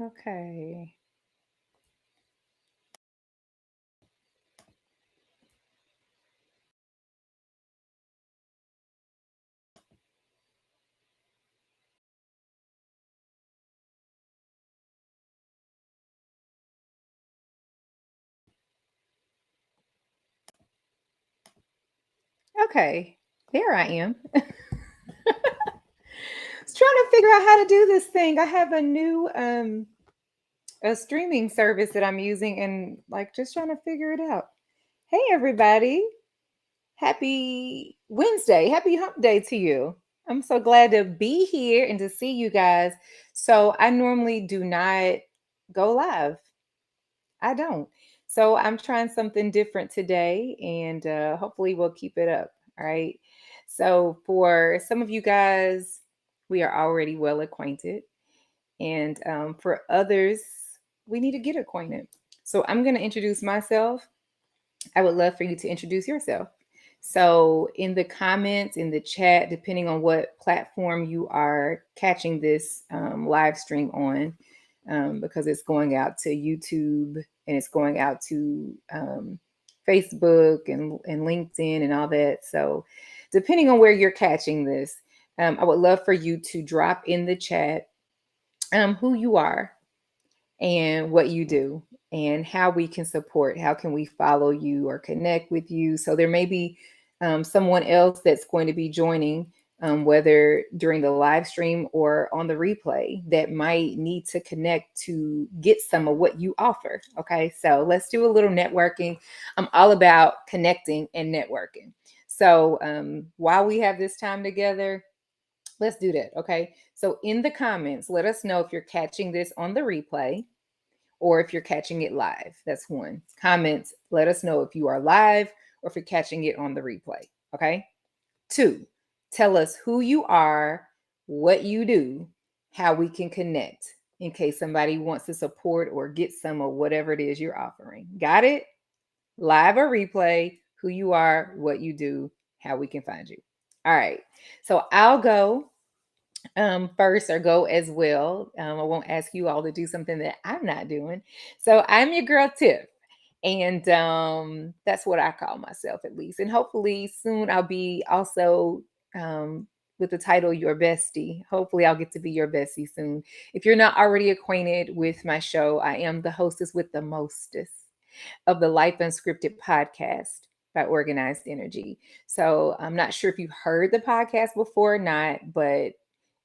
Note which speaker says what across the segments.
Speaker 1: Okay. Okay. There I am. Was trying to figure out how to do this thing. I have a new a streaming service that I'm using and like just trying to figure it out. Hey everybody. Happy Wednesday. Happy hump day to you. I'm so glad to be here and to see you guys. So I normally do not go live. I don't. So I'm trying something different today and hopefully we'll keep it up. All right. So for some of you guys, we are already well acquainted. And for others, we need to get acquainted. So I'm going to introduce myself. I would love for you to introduce yourself. So, in the comments, in the chat, depending on what platform you are catching this live stream on, because it's going out to YouTube and it's going out to Facebook and LinkedIn and all that. So, depending on where you're catching this, I would love for you to drop in the chat who you are and what you do and how we can support, how can we follow you or connect with you. So there may be someone else that's going to be joining, whether during the live stream or on the replay, that might need to connect to get some of what you offer. Okay, so let's do a little networking. I'm all about connecting and networking. So while we have this time together, let's do that. Okay, so in the comments, let us know if you're catching this on the replay or if you're catching it live. That's one. Comments, let us know if you are live or if you're catching it on the replay. Okay. Two, tell us who you are, what you do, how we can connect in case somebody wants to support or get some of whatever it is you're offering. Got it? Live or replay, who you are, what you do, how we can find you. All right. So I'll go first or go as well. I won't ask you all to do something that I'm not doing. So I'm your girl Tiff. And that's what I call myself at least. And hopefully soon I'll be also with the title Your Bestie. Hopefully I'll get to be your bestie soon. If you're not already acquainted with my show, I am the hostess with the mostest of the Life Unscripted podcast by Organized Energy. So I'm not sure if you've heard the podcast before or not, but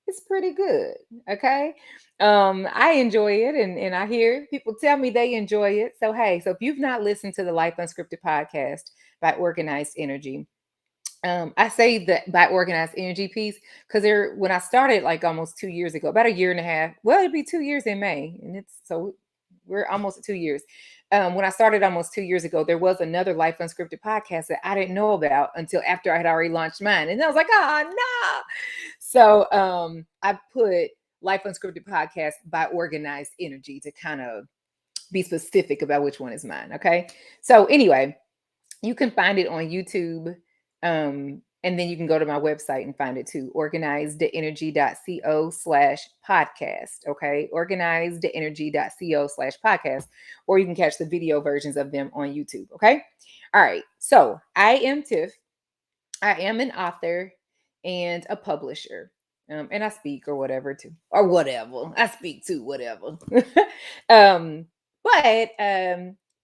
Speaker 1: it's pretty good. Okay. I enjoy it and I hear people tell me they enjoy it. So hey, so if you've not listened to the Life Unscripted podcast by Organized Energy, I say that by Organized Energy piece because there when I started like almost 2 years ago, about a year and a half. Well, it'd be 2 years in May, and it's so we're almost at 2 years. When I started almost 2 years ago, there was another Life Unscripted podcast that I didn't know about until after I had already launched mine, and I was like, oh no. So I put Life Unscripted podcast by Organized Energy to kind of be specific about which one is mine. Okay. So anyway, you can find it on YouTube. And then you can go to my website and find it too, organizedenergy.co/podcast. Okay. Organizedenergy.co/podcast. Or you can catch the video versions of them on YouTube. Okay. All right. So I am Tiff. I am an author and a publisher. And I speak or whatever too, or whatever. I speak too, whatever. um, but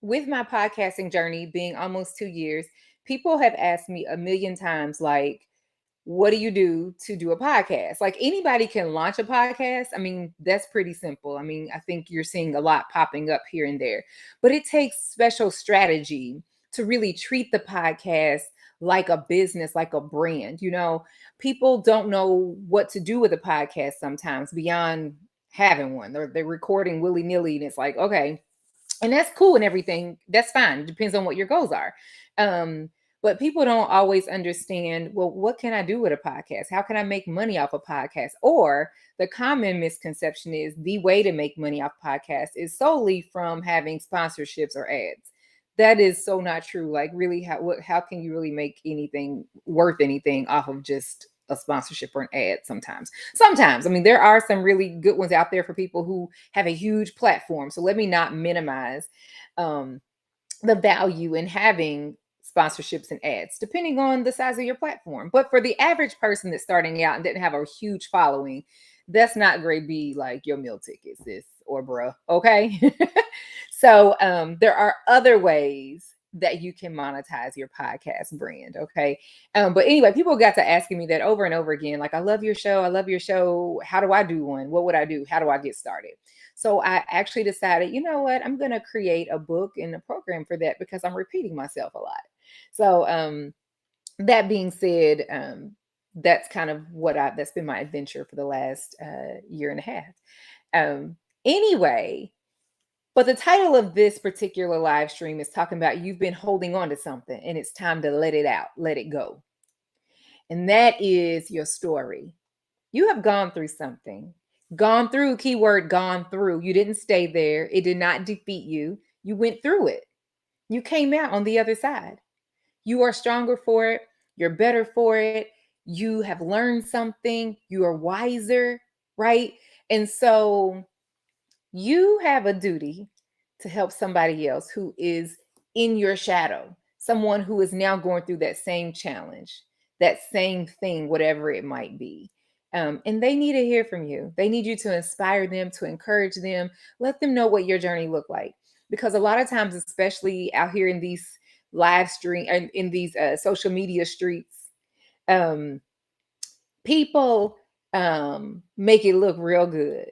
Speaker 1: with my podcasting journey being almost 2 years, people have asked me a million times, like, what do you do to do a podcast? Like anybody can launch a podcast. I mean, that's pretty simple. I mean, I think you're seeing a lot popping up here and there, but it takes special strategy to really treat the podcast like a business, like a brand. People don't know what to do with a podcast sometimes beyond having one. They're recording willy nilly, and it's like, okay, and that's cool and everything. That's fine. It depends on what your goals are. Um, but people don't always understand, well, what can I do with a podcast? How can I make money off a podcast? Or the common misconception is the way to make money off podcasts is solely from having sponsorships or ads. That is so not true. Like really, how can you really make anything worth anything off of just a sponsorship or an ad sometimes. Sometimes, I mean, there are some really good ones out there for people who have a huge platform. So let me not minimize um, the value in having sponsorships and ads, depending on the size of your platform. But for the average person that's starting out and didn't have a huge following, that's not great be like your meal ticket, sis or bruh. Okay. So there are other ways that you can monetize your podcast brand. Okay. But anyway, people got to asking me that over and over again. Like, I love your show. I love your show. How do I do one? What would I do? How do I get started? So I actually decided, you know what, I'm going to create a book and a program for that because I'm repeating myself a lot. So that being said, that's kind of that's been my adventure for the last year and a half. Anyway, but the title of this particular live stream is talking about you've been holding on to something and it's time to let it out, let it go. And that is your story. You have gone through something. Gone through, keyword gone through. You didn't stay there. It did not defeat you. You went through it. You came out on the other side. You are stronger for it. You're better for it. You have learned something. You are wiser, right? And so you have a duty to help somebody else who is in your shadow, someone who is now going through that same challenge, that same thing, whatever it might be. And they need to hear from you. They need you to inspire them, to encourage them, let them know what your journey looked like. Because a lot of times, especially out here in these live stream and in these social media streets, um, people make it look real good.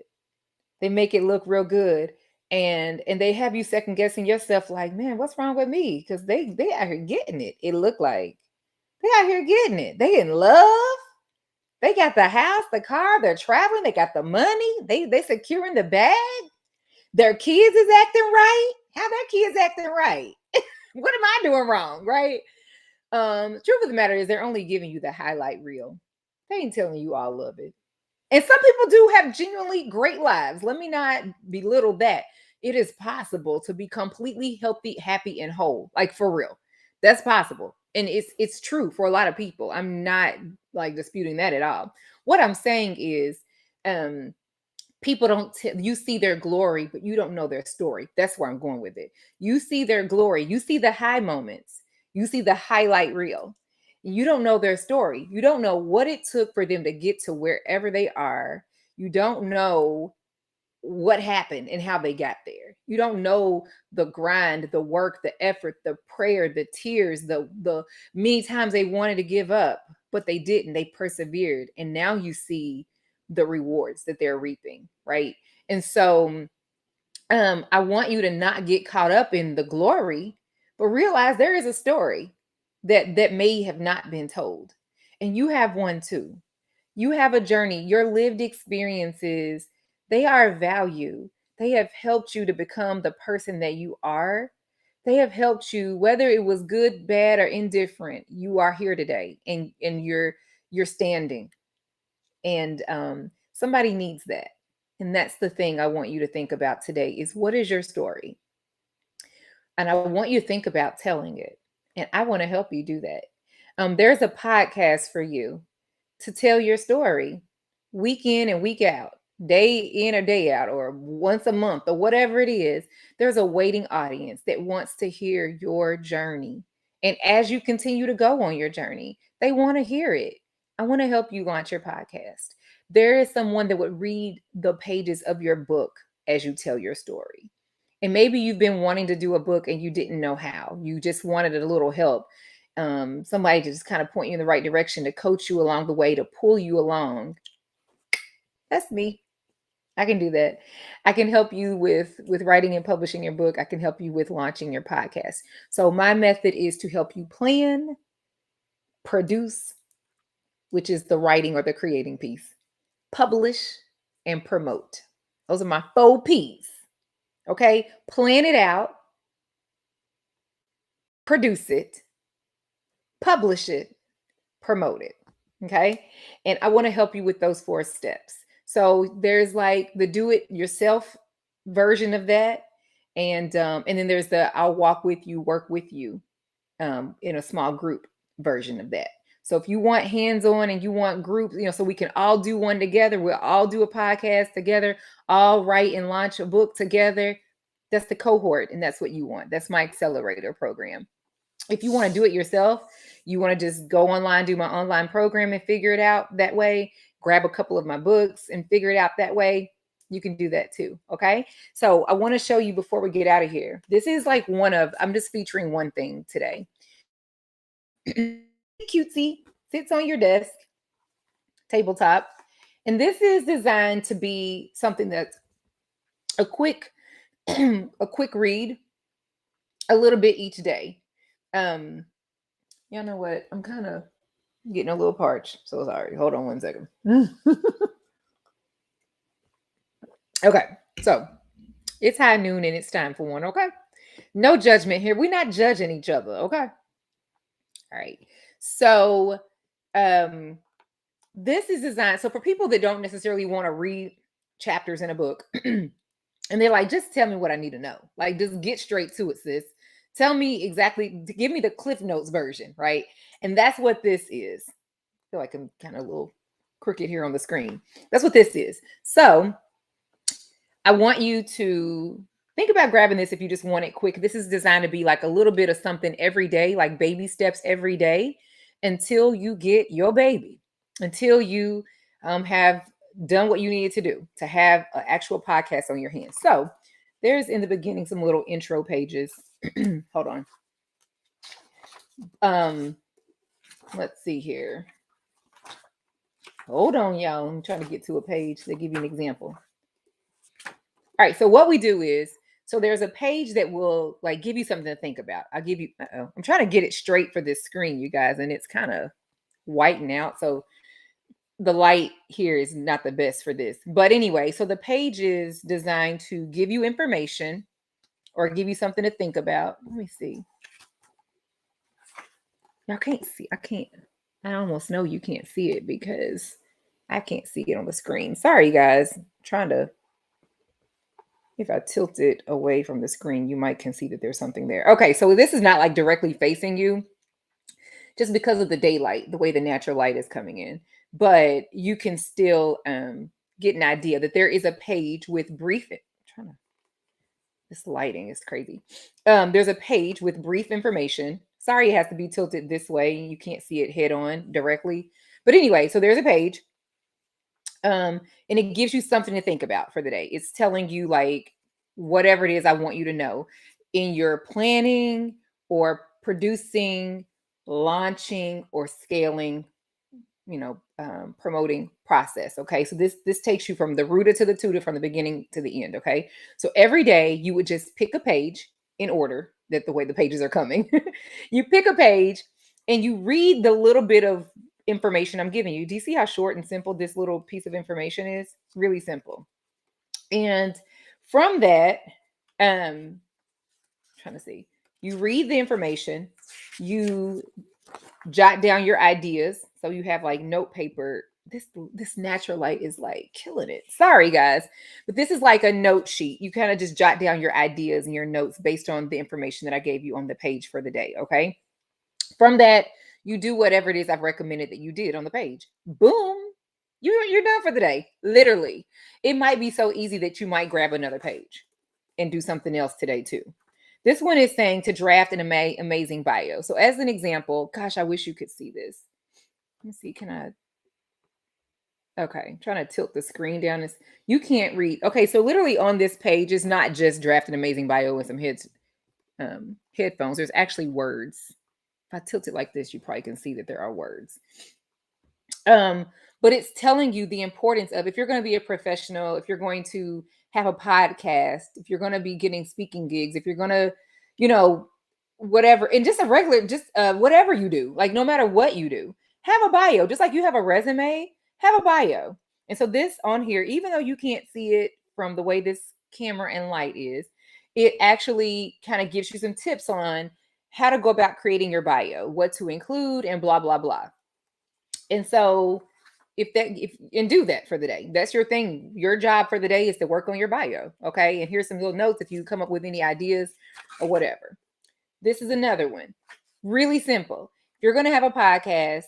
Speaker 1: They make it look real good. And they have you second guessing yourself, like, man, what's wrong with me? Because they out here getting it. It looked like they out here getting it. They in love. They got the house, the car, they're traveling, they got the money, they securing the bag. Their kids is acting right. How their kids acting right? What am I doing wrong? Right? Truth of the matter is they're only giving you the highlight reel. They ain't telling you all of it. And some people do have genuinely great lives. Let me not belittle that. It is possible to be completely healthy, happy, and whole. Like, for real. That's possible. And it's true for a lot of people. I'm not like disputing that at all. What I'm saying is um people don't you see their glory, but you don't know their story. That's where I'm going with it. You see their glory, you see the high moments, you see the highlight reel. You don't know their story. You don't know what it took for them to get to wherever they are. You don't know what happened and how they got there. You don't know the grind, the work, the effort, the prayer, the tears, the many times they wanted to give up, but they didn't. They persevered. And now you see the rewards that they're reaping, right? And so I want you to not get caught up in the glory, but realize there is a story that may have not been told. And you have one too. You have a journey. Your lived experiences, they are of value. They have helped you to become the person that you are. They have helped you, whether it was good, bad, or indifferent. You are here today, and you're standing. And somebody needs that. And that's the thing I want you to think about today is, what is your story? And I want you to think about telling it. And I want to help you do that. There's a podcast for you to tell your story week in and week out, day in or day out, or once a month, or whatever it is. There's a waiting audience that wants to hear your journey. And as you continue to go on your journey, they want to hear it. I want to help you launch your podcast. There is someone that would read the pages of your book as you tell your story. And maybe you've been wanting to do a book and you didn't know how. You just wanted a little help. Somebody to just kind of point you in the right direction, to coach you along the way, to pull you along. That's me. I can do that. I can help you with writing and publishing your book. I can help you with launching your podcast. So my method is to help you plan, produce, which is the writing or the creating piece, publish, and promote. Those are my 4 P's. Okay? Plan it out, produce it, publish it, promote it. Okay? And I want to help you with those 4 steps. So there's like the do it yourself version of that. And then there's the I'll walk with you, work with you in a small group version of that. So if you want hands-on and you want groups, so we can all do one together, we'll all do a podcast together, all write and launch a book together. That's the cohort, and that's what you want. That's my accelerator program. If you want to do it yourself, you want to just go online, do my online program and figure it out that way, grab a couple of my books and figure it out that way, you can do that too. Okay. So I want to show you before we get out of here. This is like I'm just featuring one thing today. Cutesy, sits on your desk, tabletop. And this is designed to be something that's a quick, a quick read, a little bit each day. Y'all know what? I'm kind of getting a little parched. So sorry. Hold on one second. Okay. So it's high noon and it's time for one. Okay. No judgment here. We're not judging each other. Okay. All right. So this is designed. So for people that don't necessarily want to read chapters in a book and they're like, just tell me what I need to know. Like, just get straight to it, sis. Tell me exactly, give me the Cliff Notes version, right? And that's what this is. I feel like I'm kind of a little crooked here on the screen. That's what this is. So I want you to think about grabbing this if you just want it quick. This is designed to be like a little bit of something every day, like baby steps every day until you get your baby, until you have done what you needed to do to have an actual podcast on your hands. So there's in the beginning some little intro pages. Hold on. Let's see here. Hold on, y'all. I'm trying to get to a page to give you an example. All right, so what we do is, so there's a page that will like give you something to think about. I'll give you, I'm trying to get it straight for this screen, you guys, and it's kind of whiting out. So the light here is not the best for this. But anyway, so the page is designed to give you information or give you something to think about. Let me see. Y'all can't see. I almost know you can't see it because I can't see it on the screen. Sorry, guys. I'm trying to, if I tilt it away from the screen, you might can see that there's something there. Okay, so this is not like directly facing you just because of the daylight, the way the natural light is coming in. But you can still get an idea that there is a page with brief. This lighting is crazy. There's a page with brief information. Sorry, it has to be tilted this way. You can't see it head on directly. But anyway, so there's a page. And it gives you something to think about for the day. It's telling you like whatever it is I want you to know in your planning or producing, launching, or scaling, promoting process. Okay. So this takes you from the rooter to the tutor, from the beginning to the end. Okay. So every day you would just pick a page in order that the way the pages are coming. You pick a page and you read the little bit of information I'm giving you. Do you see how short and simple this little piece of information is? It's really simple. And from that, trying to see, you read the information, you jot down your ideas. So you have like note paper. This natural light is like killing it. Sorry, guys, but this is like a note sheet. You kind of just jot down your ideas and your notes based on the information that I gave you on the page for the day. Okay. From that, you do whatever it is I've recommended that you did on the page. Boom. You're done for the day. Literally. It might be so easy that you might grab another page and do something else today too. This one is saying to draft an amazing bio. So as an example, gosh, I wish you could see this. Let me see. Can I? Okay, I'm trying to tilt the screen down. You can't read. Okay, so literally on this page is not just draft an amazing bio with some headphones. There's actually words. If I tilt it like this, you probably can see that there are words. But it's telling you the importance of, if you're going to be a professional, if you're going to have a podcast, if you're going to be getting speaking gigs, if you're going to, whatever, and just a regular, whatever you do, like no matter what you do, have a bio, just like you have a resume, have a bio. And so this on here, even though you can't see it from the way this camera and light is, it actually kind of gives you some tips on how to go about creating your bio, what to include, and blah, blah, blah. And so do that for the day. That's your thing. Your job for the day is to work on your bio. Okay. And here's some little notes if you come up with any ideas or whatever. This is another one. Really simple. If you're going to have a podcast,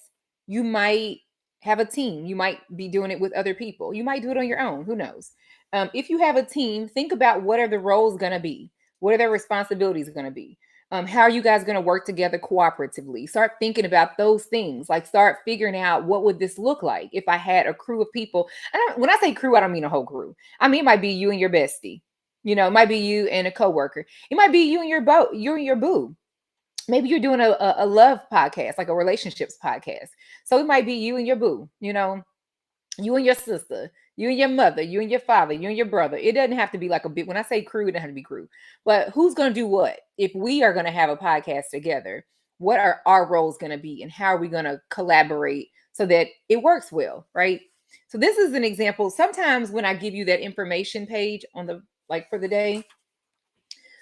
Speaker 1: You might have a team. You might be doing it with other people. You might do it on your own. Who knows? If you have a team, think about what are the roles going to be? What are their responsibilities going to be? How are you guys going to work together cooperatively? Start thinking about those things. Like start figuring out what would this look like if I had a crew of people. When I say crew, I don't mean a whole crew. I mean, it might be you and your bestie. It might be you and a coworker. It might be you and you and your boo. Maybe you're doing a love podcast, like a relationships podcast. So it might be you and your boo, you and your sister, you and your mother, you and your father, you and your brother. It doesn't have to be like a big, when I say crew, it doesn't have to be crew. But who's going to do what? If we are going to have a podcast together, what are our roles going to be and how are we going to collaborate so that it works well, right? So this is an example. Sometimes when I give you that information page on the, like for the day,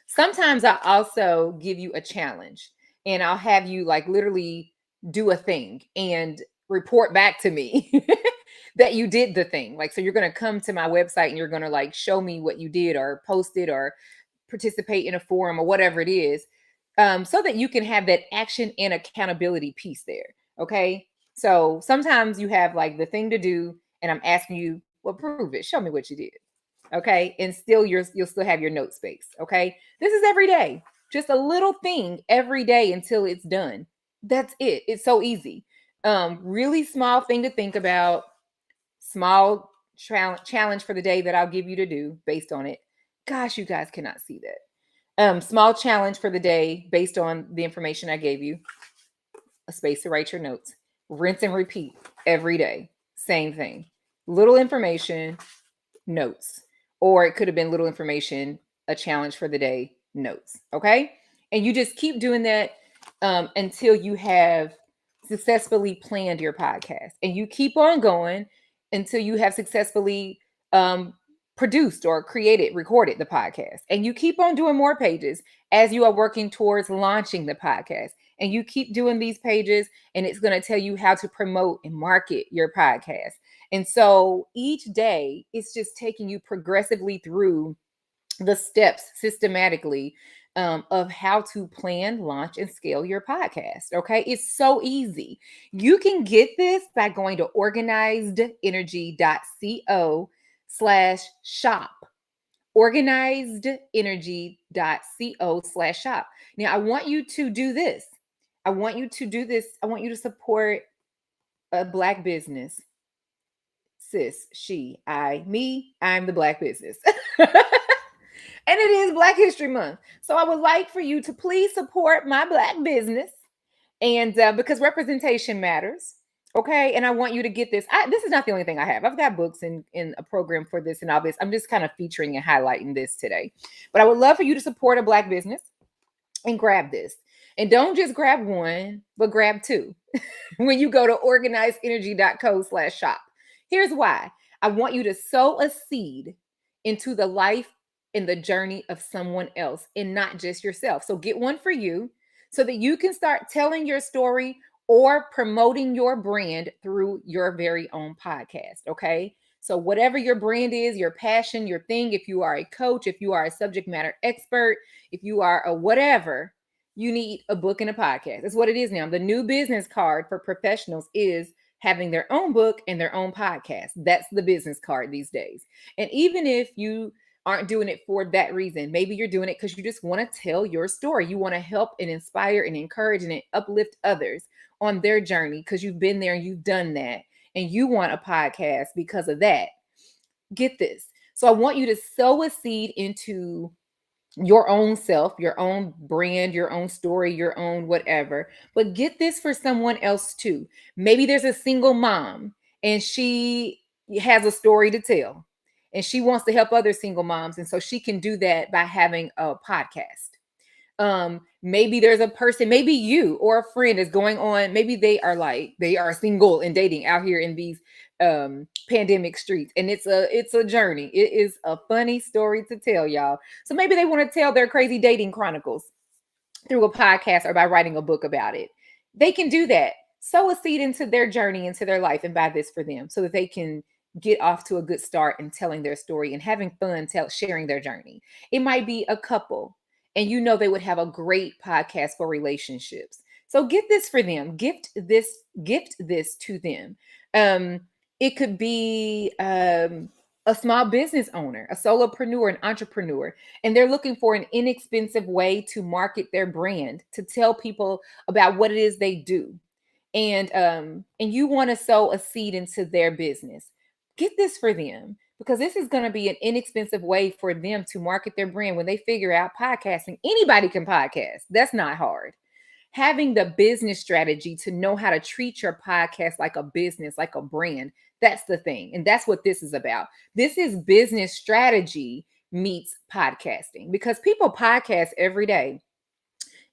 Speaker 1: sometimes I also give you a challenge and I'll have you like literally do a thing and report back to me that you did the thing. Like, so you're going to come to my website and you're going to like show me what you did or post it or participate in a forum or whatever it is, so that you can have that action and accountability piece there. Okay. So sometimes you have like the thing to do and I'm asking you, well, prove it. Show me what you did. Okay. And still you'll still have your note space. Okay. This is every day. Just a little thing every day until it's done. That's it. It's so easy. Really small thing to think about, small challenge for the day that I'll give you to do based on it. Gosh, you guys cannot see that. Small challenge for the day based on the information I gave you. A space to write your notes. Rinse and repeat every day. Same thing. Little information, notes. Or it could have been little information, a challenge for the day, notes. Okay. And you just keep doing that until you have successfully planned your podcast. And you keep on going until you have successfully produced or created, recorded the podcast. And you keep on doing more pages as you are working towards launching the podcast. And you keep doing these pages, and it's going to tell you how to promote and market your podcast. And so each day, it's just taking you progressively through the steps systematically of how to plan, launch, and scale your podcast. Okay. It's so easy. You can get this by going to organizedenergy.co/shop. Organizedenergy.co/shop. Now, I want you to do this. I want you to do this. I want you to support a Black business. Sis, she, I, me, I'm the Black business. And it is Black History Month. So I would like for you to please support my Black business. And because representation matters. Okay. And I want you to get this. This is not the only thing I have. I've got books in a program for this and all this. I'm just kind of featuring and highlighting this today. But I would love for you to support a Black business and grab this. And don't just grab one, but grab two when you go to organizeenergy.co/shop. Here's why. I want you to sow a seed into the life and the journey of someone else and not just yourself. So get one for you so that you can start telling your story or promoting your brand through your very own podcast. Okay. So whatever your brand is, your passion, your thing, if you are a coach, if you are a subject matter expert, if you are a whatever, you need a book and a podcast. That's what it is now. The new business card for professionals is having their own book and their own podcast. That's the business card these days. And even if you aren't doing it for that reason, maybe you're doing it because you just want to tell your story. You want to help and inspire and encourage and uplift others on their journey because you've been there and you've done that. And you want a podcast because of that. Get this. So I want you to sow a seed into your own self, your own brand, your own story, your own whatever. But get this for someone else too. Maybe there's a single mom and she has a story to tell and she wants to help other single moms. And so she can do that by having a podcast. Maybe there's a person, maybe you or a friend is going on, maybe they are single and dating out here in these pandemic streets, and it's a journey. It is a funny story to tell, y'all. So maybe they want to tell their crazy dating chronicles through a podcast or by writing a book about it. They can do that. Sow a seed into their journey, into their life, and buy this for them so that they can get off to a good start in telling their story and having fun sharing their journey. It might be a couple and they would have a great podcast for relationships. So get this for them. Gift this to them. Um, it could be a small business owner, a solopreneur, an entrepreneur, and they're looking for an inexpensive way to market their brand, to tell people about what it is they do. And you want to sow a seed into their business. Get this for them, because this is going to be an inexpensive way for them to market their brand when they figure out podcasting. Anybody can podcast. That's not hard. Having the business strategy to know how to treat your podcast like a business, like a brand, that's the thing. And that's what this is about. This is business strategy meets podcasting, because people podcast every day.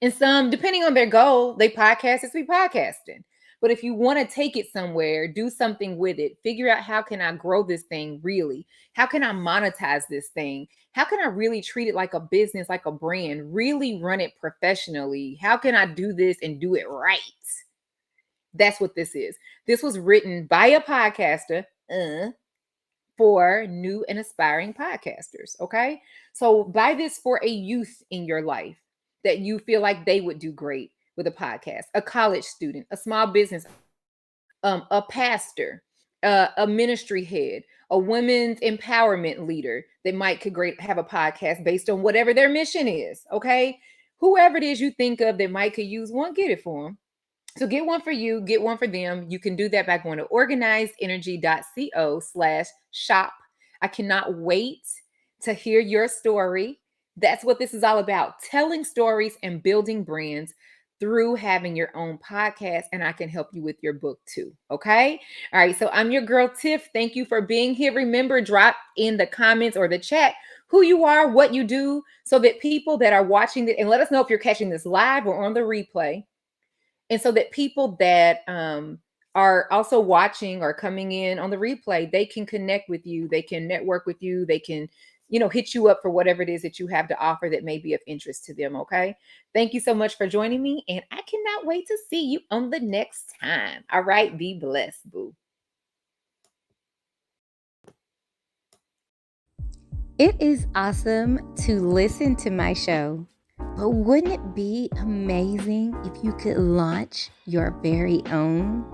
Speaker 1: And some, depending on their goal, they podcast as we podcasting. But if you want to take it somewhere, do something with it, figure out, how can I grow this thing really? How can I monetize this thing? How can I really treat it like a business, like a brand, really run it professionally? How can I do this and do it right? That's what this is. This was written by a podcaster for new and aspiring podcasters. Okay. So buy this for a youth in your life that you feel like they would do great with a podcast, a college student, a small business, a pastor, a ministry head, a women's empowerment leader that might could great have a podcast based on whatever their mission is. Okay. Whoever it is you think of that might could use one, get it for them. So get one for you, get one for them. You can do that by going to organizedenergy.co/shop. I cannot wait to hear your story. That's what this is all about, telling stories and building brands through having your own podcast. And I can help you with your book too. Okay. All right. So I'm your girl, Tiff. Thank you for being here. Remember, drop in the comments or the chat who you are, what you do, so that people that are watching it, and let us know if you're catching this live or on the replay. And so that people that are also watching or coming in on the replay, they can connect with you, they can network with you, they can, hit you up for whatever it is that you have to offer that may be of interest to them. Okay. Thank you so much for joining me. And I cannot wait to see you on the next time. All right. Be blessed, boo.
Speaker 2: It is awesome to listen to my show. But wouldn't it be amazing if you could launch your very own?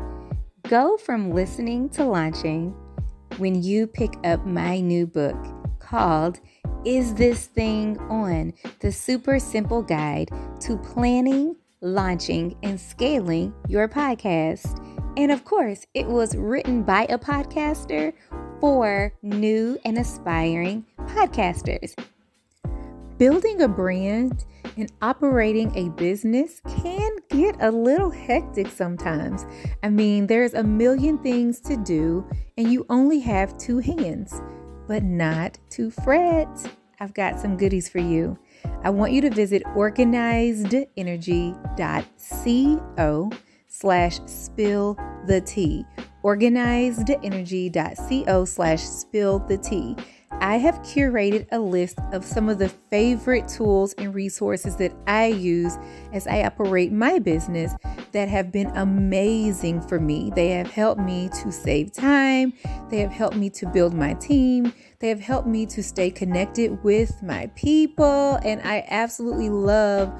Speaker 2: Go from listening to launching when you pick up my new book called Is This Thing On? The Super Simple Guide to Planning, Launching, and Scaling Your Podcast. And of course, it was written by a podcaster for new and aspiring podcasters. Building a brand and operating a business can get a little hectic sometimes. I mean, there's a million things to do and you only have two hands, but not to fret. I've got some goodies for you. I want you to visit organizedenergy.co/spill the tea. organizedenergy.co/spill the tea. I have curated a list of some of the favorite tools and resources that I use as I operate my business that have been amazing for me. They have helped me to save time. They have helped me to build my team. They have helped me to stay connected with my people. And I absolutely love